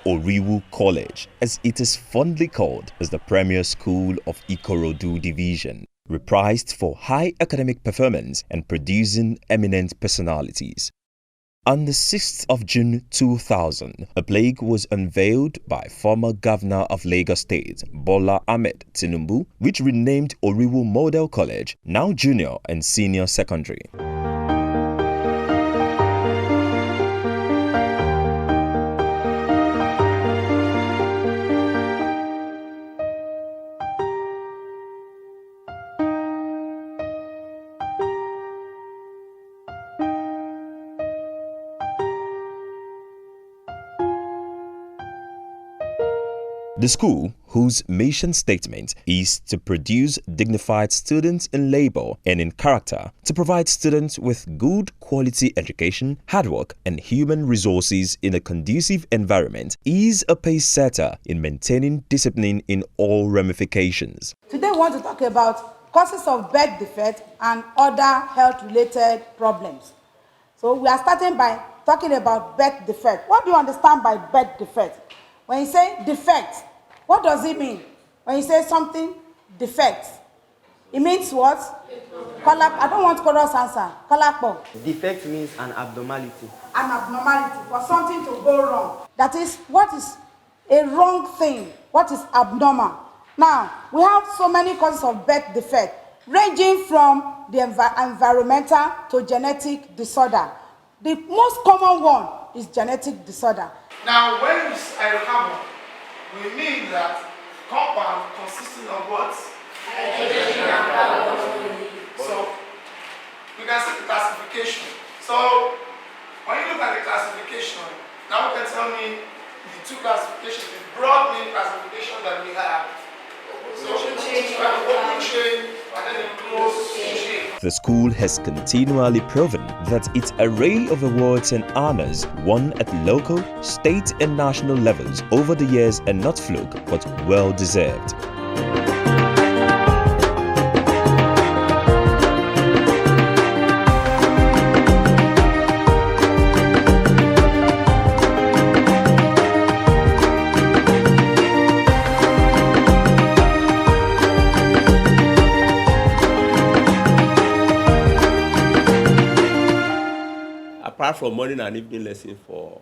Oriwu College, as it is fondly called, is the premier school of Ikorodu Division, reprised for high academic performance and producing eminent personalities. On the 6th of June 2000, a plaque was unveiled by former Governor of Lagos State, Bola Ahmed Tinubu, which renamed Oriwu Model College, now junior and senior secondary. The school, whose mission statement is to produce dignified students in labor and in character, to provide students with good quality education, hard work, and human resources in a conducive environment, is a pace setter in maintaining discipline in all ramifications. Today we want to talk about causes of birth defect and other health-related problems. So we are starting by talking about birth defect. What do you understand by birth defect? When you say defect, what does it mean? When you say something defects, it means what? I don't want chorus answer. Defect means an abnormality. An abnormality, for something to go wrong. That is, what is a wrong thing? What is abnormal? Now, we have so many causes of birth defect, ranging from the environmental to genetic disorder. The most common one is genetic disorder. Now, when we say hammer, we mean that compound consisting of what? Hydrogen and carbon. So, we can see the classification. So, when you look at the classification, now you can tell me the two classifications, the broad main classification that we have. So, open chain and then the closed chain. The school has continually proven that its array of awards and honors won at local, state and national levels over the years are not fluke but well deserved. Apart from morning and evening lesson for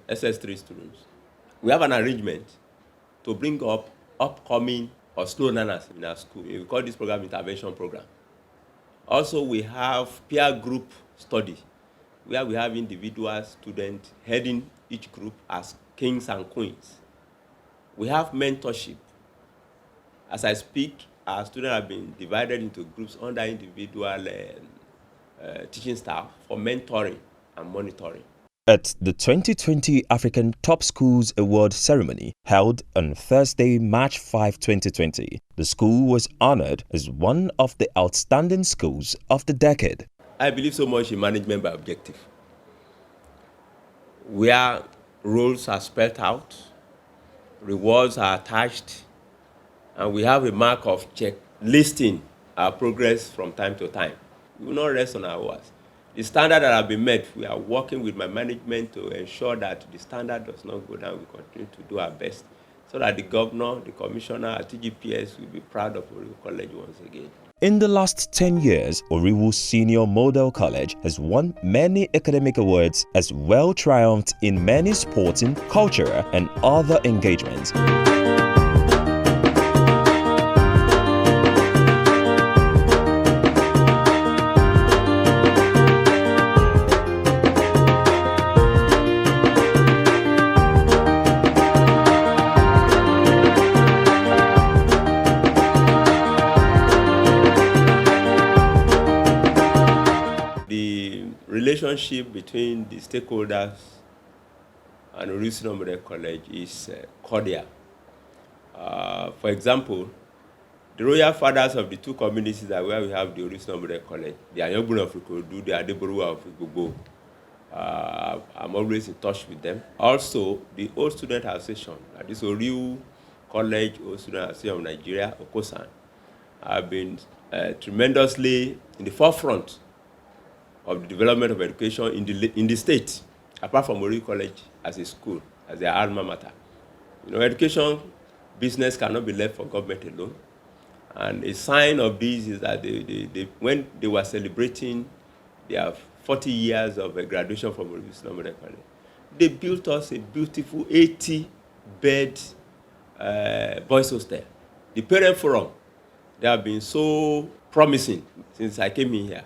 SS3 students, we have an arrangement to bring up upcoming or slow learners in our school. We call this program intervention program. Also, we have peer group study, where we have individual students heading each group as kings and queens. We have mentorship. As I speak, our students have been divided into groups under individual teaching staff for mentoring and monitoring. At the 2020 African Top Schools Award ceremony held on Thursday, March 5, 2020, the school was honored as one of the outstanding schools of the decade. I believe so much in management by objective, where roles are spelled out, rewards are attached, and we have a mark of check listing our progress from time to time. We will not rest on our oars. The standard that have been met, we are working with my management to ensure that the standard does not go down. We continue to do our best so that the governor, the commissioner, our TGPS will be proud of Oriwu College once again. In the last 10 years, Oriwu Senior Model College has won many academic awards as well triumphed in many sporting, cultural, and other engagements. Relationship between the stakeholders and Oriwu Senior Model College is cordial. For example, the royal fathers of the two communities that where we have the Oriwu Senior Model College, the Ayogbun of Ikorodu, the Adeboruwa of Igbobo, I'm always in touch with them. Also, the Old Student Association, this Oriwu College Old Student Association of Nigeria, Okosan, have been tremendously in the forefront of the development of education in the state apart from Oriwu College as a school, as their alma mater. Education, business cannot be left for government alone. And a sign of this is that when they were celebrating their 40 years of graduation from Oriwu Senior Model College, they built us a beautiful 80-bed boys' hostel. The parent forum, they have been so promising since I came in here.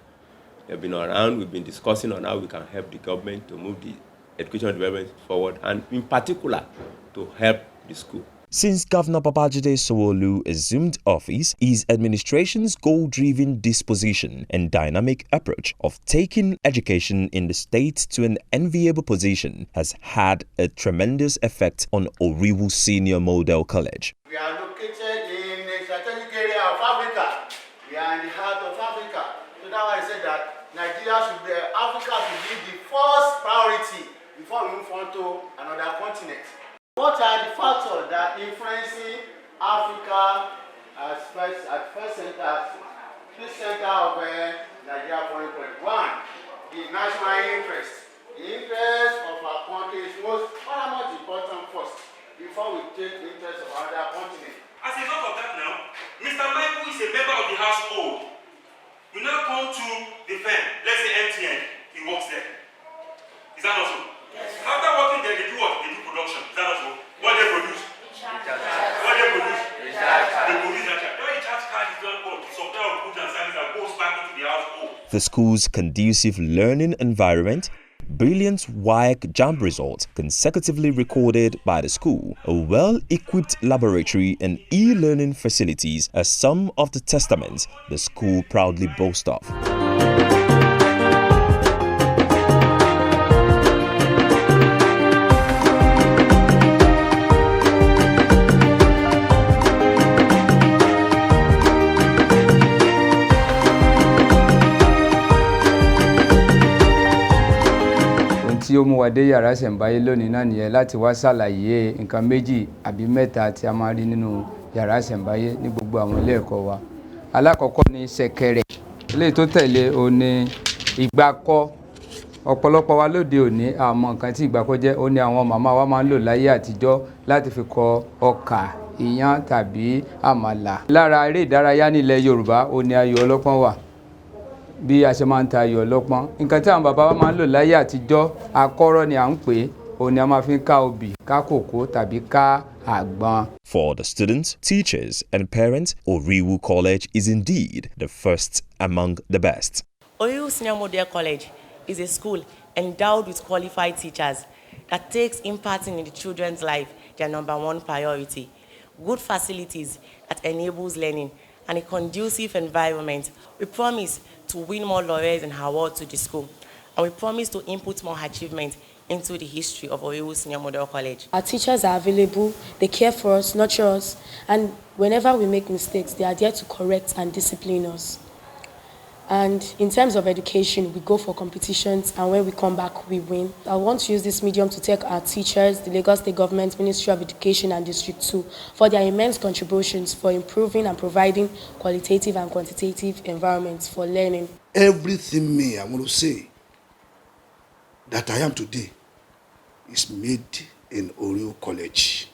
They've been around, we've been discussing on how we can help the government to move the educational development forward, and in particular, to help the school. Since Governor Babajide Sanwo-Olu assumed office, his administration's goal-driven disposition and dynamic approach of taking education in the state to an enviable position has had a tremendous effect on Oriwu Senior Model College. We are located in a strategic area of Africa. We are in the heart of Africa. So now I said that Africa should be the first priority before we move on to another continent. What are the factors that influencing Africa as first center, this center of Nigeria foreign policy? One, the national interest. The interest of our country is most important first before we take the interest of other continents. As a result of that now, Mr. Michael is a member of the household. You now come to the firm, let's say MTN, he works there. Is that also? Yes. After working there, they do what? They do production. Is that also? What they produce? What they produce? They produce that charge. Your charge card is not what? The supply of goods and services that goes back into the household. The school's conducive learning environment, brilliant WAEC JAMB results consecutively recorded by the school, a well-equipped laboratory and e-learning facilities are some of the testaments the school proudly boasts of. Tí ó mú wa dé yàrá ìṣẹ̀ǹbáyé lónìí náà nìyẹn láti wá ṣàlàyé nǹkan méjì àbí mẹ́ta tí a máa rí nínú yàrá ìṣẹ̀ǹbáyé ní gbogbo àwọn ilé ẹ̀kọ́ wa. Alákọ̀ọ́kọ́ ni ṣẹ̀kẹ̀rẹ̀. Eléyìí tó tẹ̀lé ó ní ìgbàkọ. Ọ̀pọ̀lọpọ̀ wa lóde òní àmọ́ nǹkan tí ìgbàkọ jẹ́, ó ní àwọn màmá wa máa ń lò láyé àtijọ́ láti fi kọ ọkà, iyán tàbí àmàlà. Lára eré ìdárayá nílẹ̀ Yorùbá ó ní ayò ọlọ́pọ́n wà. Bí a ṣe máa ń ta ayò ọlọ́pọ́n, nǹkan tí àwọn bàbá wa máa ń lò láyé àtijọ́, akọ́rọ́ ni à ń pè é, òun ni a máa fi ń ká obì, ká kòkó tàbí ká àgbọn. For the students, teachers and parents, Oriwu College is indeed the first among the best. Oriwu Senior Model College is a school endowed with qualified teachers that takes imparting in the children's life their number one priority. Good facilities that enables learning and a conducive environment. We promise to win more laurels and awards to the school, and we promise to input more achievement into the history of Oriwu Senior Model College. Our teachers are available, they care for us, nurture us, and whenever we make mistakes, they are there to correct and discipline us. And in terms of education, we go for competitions, and when we come back, we win. I want to use this medium to thank our teachers, the Lagos State Government, Ministry of Education and District 2 for their immense contributions for improving and providing qualitative and quantitative environments for learning. Everything I want to say that I am today is made in Oriwu College.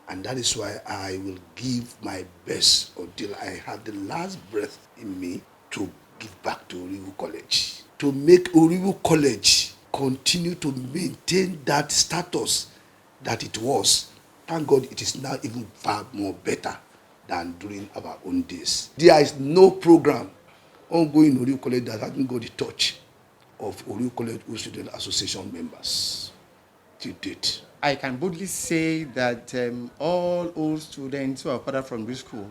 And that is why I will give my best until I have the last breath in me to give back to Oriwu College. To make Oriwu College continue to maintain that status that it was. Thank God it is now even far more better than during our own days. There is no program ongoing in Oriwu College that hasn't got the touch of Oriwu College Student Association members to date. I can boldly say that all old students who are further from this school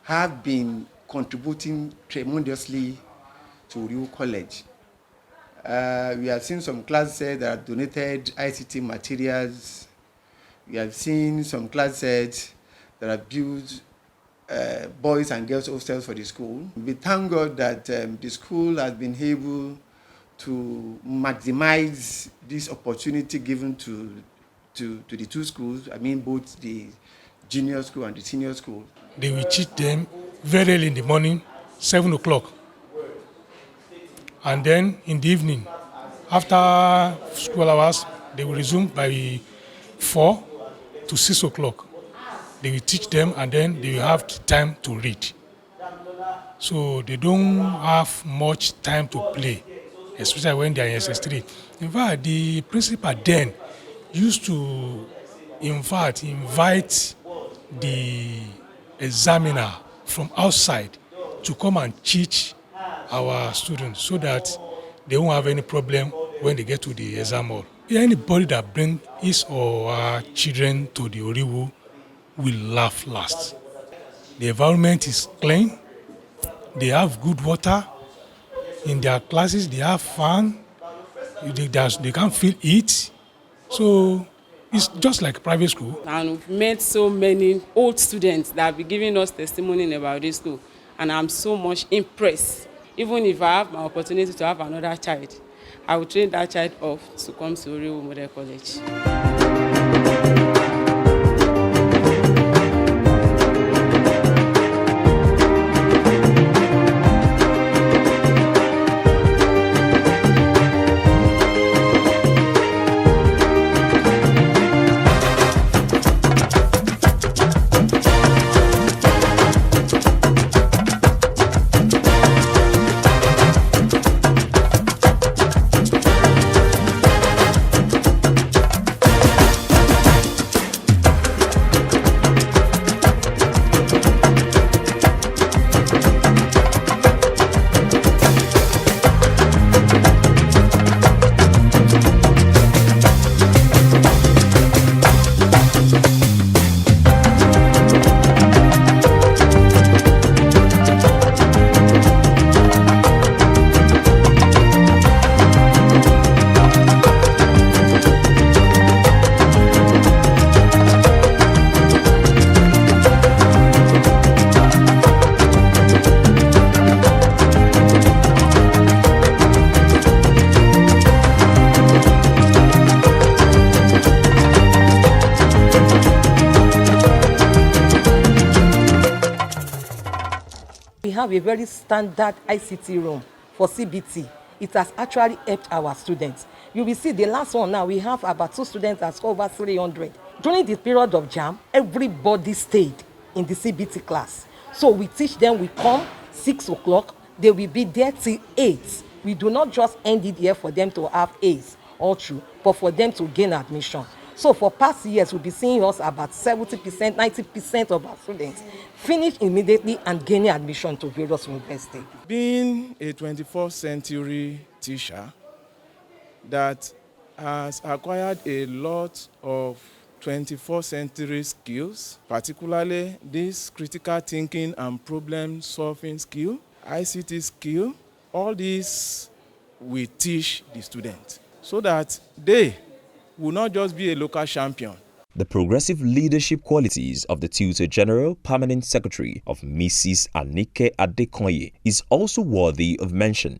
have been contributing tremendously to Oriwu College. We have seen some classes that have donated ICT materials. We have seen some classes that have built boys and girls hostels for the school. We thank God that the school has been able to maximize this opportunity given to the two schools, I mean both the junior school and the senior school. They will teach them very early in the morning, 7 o'clock. And then in the evening, After school hours, they will resume by 4 to 6 o'clock. They will teach them and then they will have time to read. So they don't have much time to play, especially when they are in SS3. In fact, the principal then used to, invite the examiner from outside to come and teach our students so that they won't have any problem when they get to the exam hall. Anybody that brings his or her children to the Oriwu will laugh last. The environment is clean. They have good water. In their classes, they have fun. They can feel it. So it's just like private school. And we've met so many old students that have been giving us testimony about this school. And I'm so much impressed. Even if I have my opportunity to have another child, I will train that child off to come to Oriwu Model College. We have a very standard ICT room for CBT. It has actually helped our students. You will see the last one now, we have about 2 students that score over 300. During the period of JAM, everybody stayed in the CBT class. So we teach them, we come 6 o'clock, they will be there till 8. We do not just end it here for them to have A's all through, but for them to gain admission. So for past years, we'll be seeing us about 70%, 90% of our students finish immediately and gaining admission to various universities. Being a 21st century teacher that has acquired a lot of 21st century skills, particularly this critical thinking and problem solving skill, ICT skill, all these we teach the students so that they will not just be a local champion. The progressive leadership qualities of the Tutor General Permanent Secretary of Mrs. Anike Adekonye is also worthy of mention.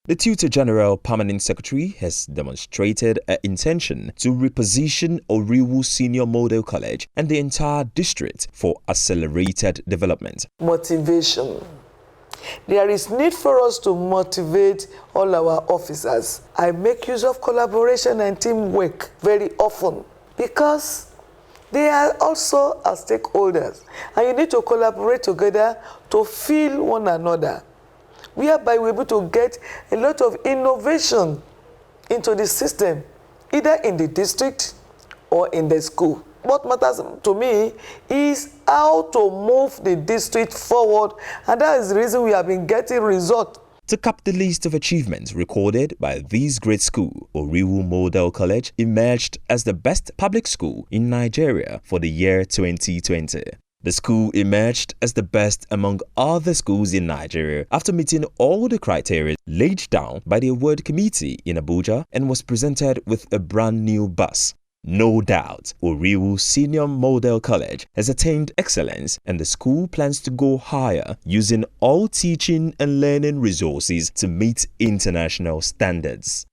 The Tutor General Permanent Secretary has demonstrated an intention to reposition Oriwu Senior Model College and the entire district for accelerated development. Motivation. There is need for us to motivate all our officers. I make use of collaboration and teamwork very often because they are also our stakeholders and you need to collaborate together to feel one another, whereby we're able to get a lot of innovation into the system, either in the district or in the school. What matters to me is how to move the district forward, and that is the reason we have been getting results. To cap the list of achievements recorded by this great school, Oriwu Model College emerged as the best public school in Nigeria for the year 2020. The school emerged as the best among other schools in Nigeria after meeting all the criteria laid down by the award committee in Abuja and was presented with a brand new bus. No doubt, Oriwu Senior Model College has attained excellence and the school plans to go higher using all teaching and learning resources to meet international standards.